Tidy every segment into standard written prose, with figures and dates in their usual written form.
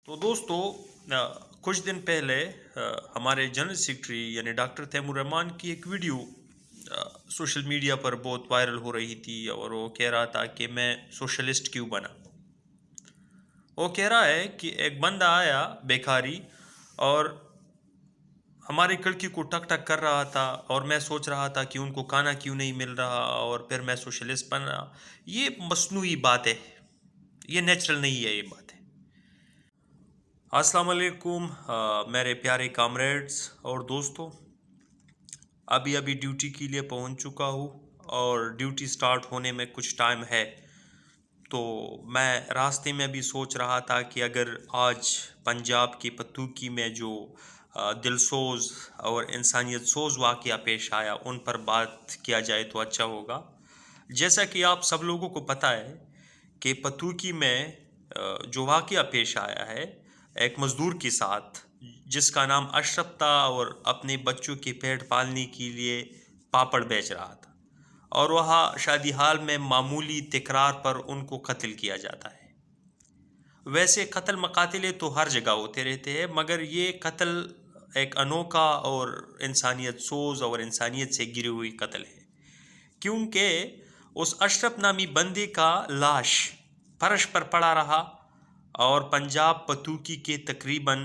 तो दोस्तों कुछ दिन पहले हमारे जनरल सेक्रेटरी यानी डॉक्टर तैमूर रहमान की एक वीडियो सोशल मीडिया पर बहुत वायरल हो रही थी और वो कह रहा था कि मैं सोशलिस्ट क्यों बना। वो कह रहा है कि एक बंदा आया बेकारी और हमारी लड़की को टक टक कर रहा था और मैं सोच रहा था कि उनको खाना क्यों नहीं मिल रहा और फिर मैं सोशलिस्ट बन रहा। ये मसनूई बात है, ये नेचुरल नहीं है ये बात है। अस्सलाम वालेकुम मेरे प्यारे कामरेड्स और दोस्तों, अभी अभी ड्यूटी के लिए पहुंच चुका हूँ और ड्यूटी स्टार्ट होने में कुछ टाइम है। तो मैं रास्ते में भी सोच रहा था कि अगर आज पंजाब की पतूकी में जो दिलसोज और इंसानियत सोज वाक़या पेश आया उन पर बात किया जाए तो अच्छा होगा। जैसा कि आप सब लोगों को पता है कि पतूकी में जो वाक़या पेश आया है एक मज़दूर के साथ जिसका नाम अशरफ था और अपने बच्चों के पेट पालने के लिए पापड़ बेच रहा था और वहाँ शादी हाल में मामूली तकरार पर उनको कत्ल किया जाता है। वैसे कत्ल मकातिले तो हर जगह होते रहते हैं, मगर ये कत्ल एक अनोखा और इंसानियत सोज और इंसानियत से गिरी हुई कत्ल है, क्योंकि उस अशरफ नामी बंदे का लाश फर्श पर पड़ा रहा और पंजाब पतूकी के तकरीबन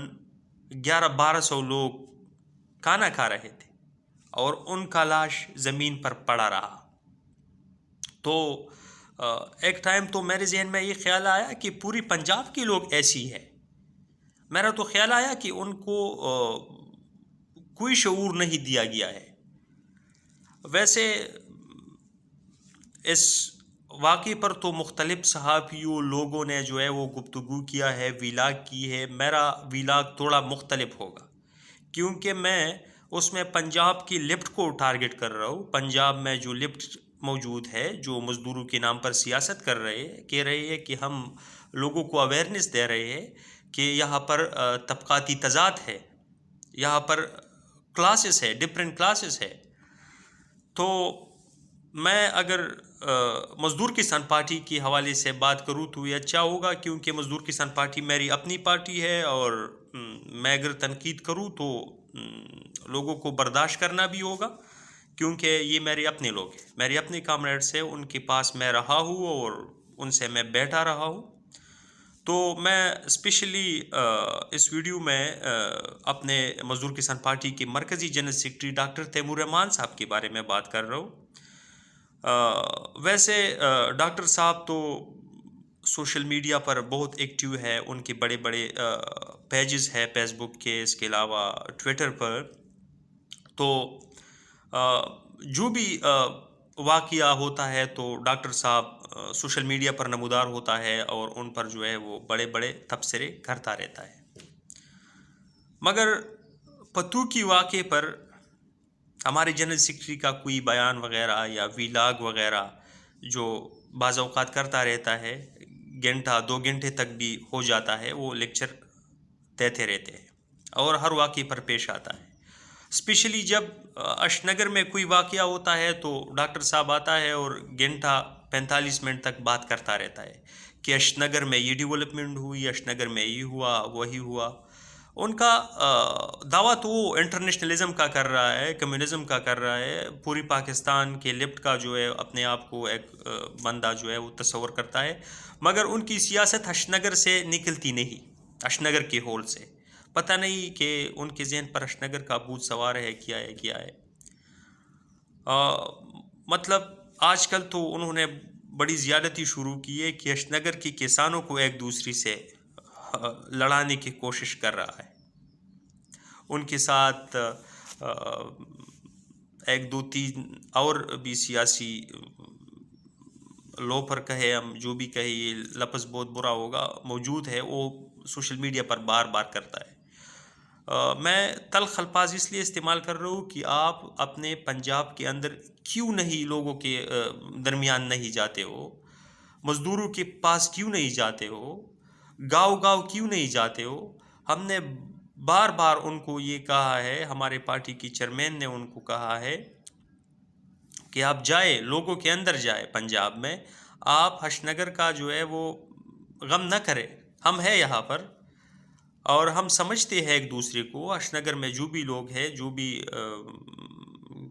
1100-1200 लोग खाना खा रहे थे और उनका लाश ज़मीन पर पड़ा रहा। तो एक टाइम तो मेरे जहन में ये ख्याल आया कि पूरी पंजाब के लोग ऐसी है। मेरा तो ख्याल आया कि उनको कोई शऊर नहीं दिया गया है। वैसे इस वाक़े पर तो मुख्तलिफ सहाफ़ियों लोगों ने जो है वो गुफ्तगू किया है, वीलाग की है। मेरा वीलाग थोड़ा मुख्तलिफ होगा क्योंकि मैं उसमें पंजाब की लिफ्ट को टारगेट कर रहा हूँ। पंजाब में जो लिफ्ट मौजूद है जो मज़दूरों के नाम पर सियासत कर रहे हैं, कह रहे हैं कि हम लोगों को अवेयरनेस दे रहे हैं कि यहाँ पर तबक़ाती तज़ाद है, यहाँ पर क्लासेस है, डिफरेंट क्लासेस है। तो मैं अगर मज़दूर किसान पार्टी के हवाले से बात करूँ तो ये अच्छा होगा, क्योंकि मज़दूर किसान पार्टी मेरी अपनी पार्टी है और मैं अगर तनकीद करूँ तो लोगों को बर्दाश्त करना भी होगा, क्योंकि ये मेरे अपने लोग हैं, मेरे अपने कामरेड्स हैं, उनके पास मैं रहा हूँ और उनसे मैं बैठा रहा हूँ। तो मैं स्पेशली इस वीडियो में अपने मज़दूर किसान पार्टी के मरकज़ी general secretary doctor Taimur Rahman साहब के बारे में बात कर रहा हूँ। वैसे डॉक्टर साहब तो सोशल मीडिया पर बहुत एक्टिव है, उनके बड़े बड़े पेजेस है फेसबुक के, इसके अलावा ट्विटर पर। तो जो भी वाक़या होता है तो डॉक्टर साहब सोशल मीडिया पर नमूदार होता है और उन पर जो है वो बड़े बड़े तबसरे करता रहता है। मगर पतूकी वाक़े पर हमारे जनरल सेक्रेटरी का कोई बयान वगैरह या वीलाग वगैरह जो बाज़ औक़ात करता रहता है, घंटा 2 घंटे तक भी हो जाता है, वो लेक्चर देते रहते हैं और हर वाक़े पर पेश आता है। स्पेशली जब अशनगर में कोई वाक़या होता है तो डॉक्टर साहब आता है और घंटा 45 मिनट तक बात करता रहता है कि अशनगर में ये डेवलपमेंट हुई, अशनगर में ये हुआ, वही हुआ। उनका दावा तो वो इंटरनेशनलिज्म का कर रहा है, कम्युनिज़म का कर रहा है, पूरी पाकिस्तान के लिफ्ट का जो है अपने आप को एक बंदा जो है वो तस्वर करता है, मगर उनकी सियासत अशनगर से निकलती नहीं, अशनगर के होल से। पता नहीं कि उनके ज़हन पर अशनगर का भूत सवार है, क्या है क्या है। मतलब आजकल तो उन्होंने बड़ी ज़्यादती शुरू की है कि अशनगर के किसानों को एक दूसरे से लड़ाने की कोशिश कर रहा है। उनके साथ एक दो तीन और भी सियासी लो पर कहे, हम जो भी कहे, ये लफ्ज़ बहुत बुरा होगा, मौजूद है, वो सोशल मीडिया पर बार बार करता है। मैं तल्ख़ अल्फाज इसलिए इस्तेमाल कर रहा हूँ कि आप अपने पंजाब के अंदर क्यों नहीं लोगों के दरमियान नहीं जाते हो, मज़दूरों के पास क्यों नहीं जाते हो, गाँव-गाँव क्यों नहीं जाते हो। हमने बार बार उनको ये कहा है, हमारे पार्टी की चेयरमैन ने उनको कहा है कि आप जाए, लोगों के अंदर जाए पंजाब में, आप हशनगर का जो है वो गम न करें, हम हैं यहाँ पर। اور ہم سمجھتے ہیں ایک دوسرے کو. اشنگر میں جو بھی لوگ ہیں، جو بھی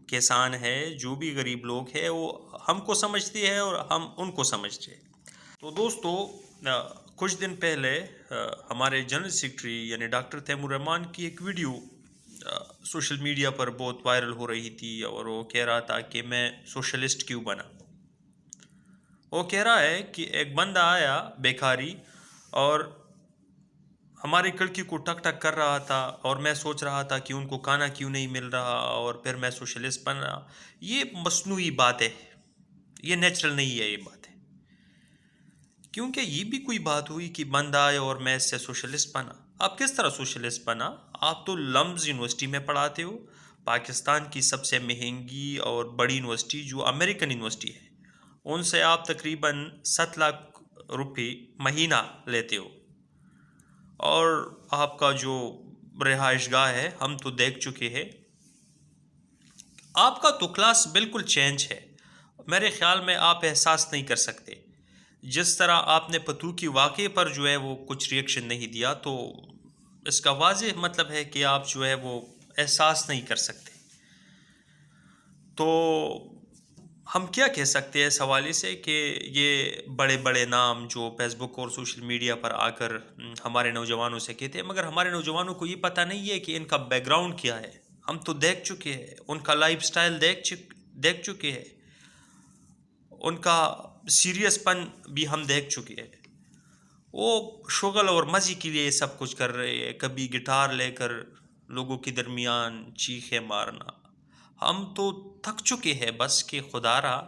کسان ہے، جو بھی غریب لوگ ہیں، وہ ہم کو سمجھتے ہیں اور ہم ان کو سمجھتے ہیں. تو دوستو، کچھ دن پہلے ہمارے جنرل سیکرٹری یعنی ڈاکٹر تیمور رحمان کی ایک ویڈیو سوشل میڈیا پر بہت وائرل ہو رہی تھی، اور وہ کہہ رہا تھا کہ میں سوشلسٹ کیوں بنا. وہ کہہ رہا ہے کہ ایک بندہ آیا بیکاری اور ہماری کڑکی کو ٹک ٹک کر رہا تھا، اور میں سوچ رہا تھا کہ ان کو کھانا کیوں نہیں مل رہا، اور پھر میں سوشلسٹ بن رہا. یہ مصنوعی بات ہے، یہ نیچرل نہیں ہے یہ بات ہے. کیونکہ یہ بھی کوئی بات ہوئی کہ بندہ آئے اور میں اس سے سوشلسٹ بنا. آپ کس طرح سوشلسٹ بنا؟ آپ تو لمز یونیورسٹی میں پڑھاتے ہو، پاکستان کی سب سے مہنگی اور بڑی یونیورسٹی جو امریکن یونیورسٹی ہے، ان سے آپ تقریباً 7 لاکھ روپے مہینہ لیتے ہو. اور آپ کا جو رہائش گاہ ہے ہم تو دیکھ چکے ہیں. آپ کا تو کلاس بالکل چینج ہے. میرے خیال میں آپ احساس نہیں کر سکتے. جس طرح آپ نے پتو کی واقعے پر جو ہے وہ کچھ ریئیکشن نہیں دیا، تو اس کا واضح مطلب ہے کہ آپ جو ہے وہ احساس نہیں کر سکتے. تو ہم کیا کہہ سکتے ہیں اس حوالے سے کہ یہ بڑے بڑے نام جو فیس بک اور سوشل میڈیا پر آ کر ہمارے نوجوانوں سے کہتے ہیں، مگر ہمارے نوجوانوں کو یہ پتہ نہیں ہے کہ ان کا بیک گراؤنڈ کیا ہے. ہم تو دیکھ چکے ہیں، ان کا لائف سٹائل دیکھ چکے ہیں، ان کا سیریس پن بھی ہم دیکھ چکے ہیں. وہ شغل اور مزے کے لیے سب کچھ کر رہے ہیں. کبھی گٹار لے کر لوگوں کے درمیان چیخیں مارنا. ہم تو تھک چکے ہیں بس کہ خدا را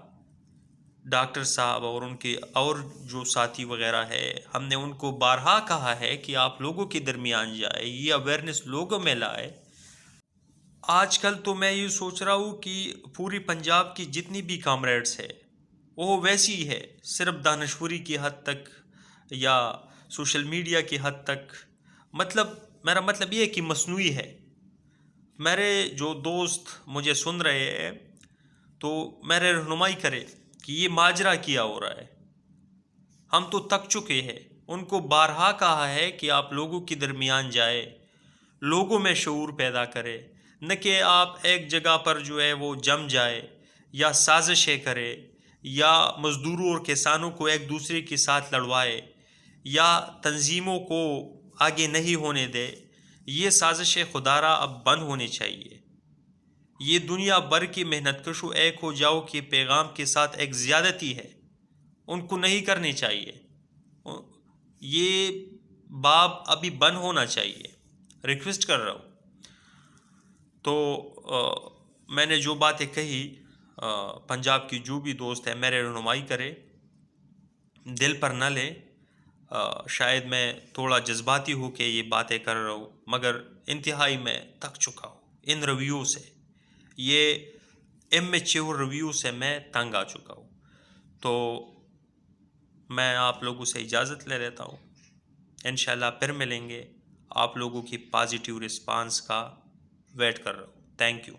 ڈاکٹر صاحب اور ان کے اور جو ساتھی وغیرہ ہے، ہم نے ان کو بارہا کہا ہے کہ آپ لوگوں کے درمیان جائے، یہ اویئرنیس لوگوں میں لائے. آج کل تو میں یہ سوچ رہا ہوں کہ پوری پنجاب کی جتنی بھی کامریڈس ہے وہ ویسی ہے، صرف دانشوری کی حد تک یا سوشل میڈیا کی حد تک. میرا مطلب یہ ہے کہ مصنوعی ہے. میرے جو دوست مجھے سن رہے ہیں تو میرے رہنمائی کرے کہ یہ ماجرا کیا ہو رہا ہے. ہم تو تک چکے ہیں. ان کو بارہا کہا ہے کہ آپ لوگوں کے درمیان جائے، لوگوں میں شعور پیدا کرے، نہ کہ آپ ایک جگہ پر جو ہے وہ جم جائے یا سازشیں کرے یا مزدوروں اور کسانوں کو ایک دوسرے کے ساتھ لڑوائے یا تنظیموں کو آگے نہیں ہونے دے. یہ سازشیں خدارا اب بند ہونی چاہیے. یہ دنیا بھر کی محنت کشو ایک ہو جاؤ کے پیغام کے ساتھ ایک زیادتی ہے، ان کو نہیں کرنی چاہیے. یہ باب ابھی بند ہونا چاہیے. ریکویسٹ کر رہا ہوں. تو میں نے جو باتیں کہی، پنجاب کی جو بھی دوست ہے میرے رہنمائی کرے، دل پر نہ لے. شاید میں تھوڑا جذباتی ہوں کہ یہ باتیں کر رہا ہوں، مگر انتہائی میں تھک چکا ہوں ان رویوں سے. یہ امیچور رویوں سے میں تنگ آ چکا ہوں. تو میں آپ لوگوں سے اجازت لے لیتا ہوں. انشاءاللہ پھر ملیں گے. آپ لوگوں کی پازیٹیو رسپانس کا ویٹ کر رہا ہوں. Thank you.